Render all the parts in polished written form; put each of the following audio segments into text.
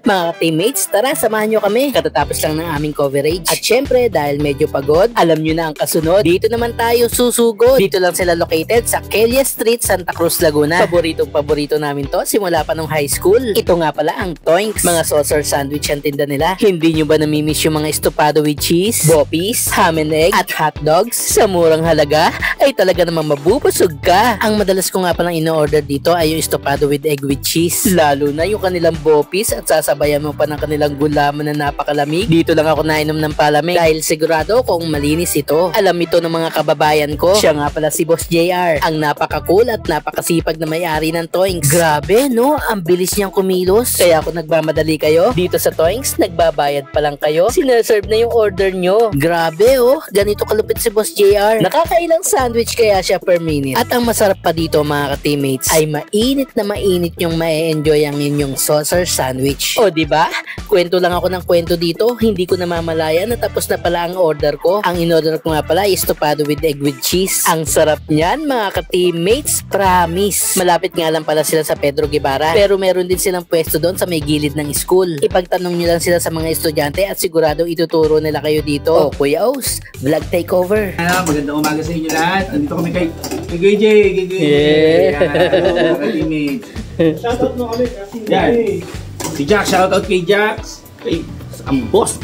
Mga teammates, tara samahan nyo kami. Katatapos lang ng aming coverage. At syempre, dahil medyo pagod, alam nyo na ang kasunod. Dito naman tayo susugod. Dito lang sila located sa Kelia Street, Santa Cruz, Laguna. Paborito namin to simula pa nung high school. Ito nga pala ang Toinks. Mga saucer sandwich ang tinda nila. Hindi nyo ba namimiss yung mga estopado with cheese, boppies, ham and egg, at hot dogs? Sa murang halaga, ay talaga namang mabubusog ka. Ang madalas ko nga palang ino-order dito ay yung estopado with egg with cheese. Lalo na yung kanilang boppies at sasabayan mo pa ng kanilang gulaman na napakalamig. Dito lang ako nainom ng palamig dahil sigurado kung malinis ito. Alam ito ng mga kababayan ko. Siya nga pala si Boss JR, ang napaka-cool at napakasipag na may-ari ng Toinks. Grabe no, ang bilis niyang kumilos. Kaya kung nagmamadali kayo dito sa Toinks, nagbabayad pa lang kayo, sineserve na yung order nyo. Grabe oh, ganito kalupit si Boss JR. Nakakailang sandwich kaya siya per minute. At ang masarap pa dito mga ka-teammates ay mainit na mainit yung ma-enjoy ang inyong saucer sandwich. O diba? Kwento lang ako ng kwento dito, hindi ko namamalaya na tapos na pala ang order ko. Ang in-order ko nga pala is estopado with egg with cheese. Ang sarap niyan mga ka-teammates, promise. Malapit nga lang pala sila sa Pedro Guevara, pero meron din silang pwesto doon sa may gilid ng school. Ipagtanong nyo lang sila sa mga estudyante at sigurado ituturo nila kayo dito. O Kuya Os, vlog takeover. Magandang umaga sa inyo lahat. Andito kami kay JJ. Shoutout mo kami kasi si Jack, shoutout kay Jax. Kay ang boss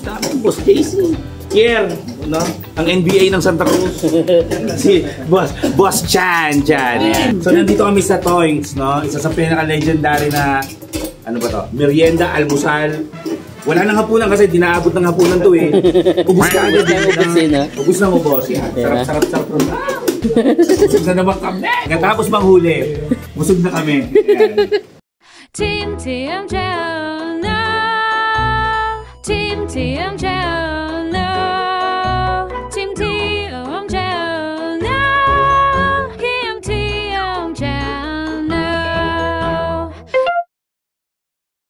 namin, Boss JC. Here, no? Ang NBA ng Santa Cruz. Si Boss Chan. So nandito kami sa Toinks, no? Isa sa pinaka-legendary na ano ba to? Merienda, almusal. Wala nang hapunan kasi dinaabot ng hapunan to eh. Ubus ka agad. Ubus na mo, boss. Sarap. Busog na naman kami. Katapos manghuli, busog na kami. Team TMJ, no. Team TMJ.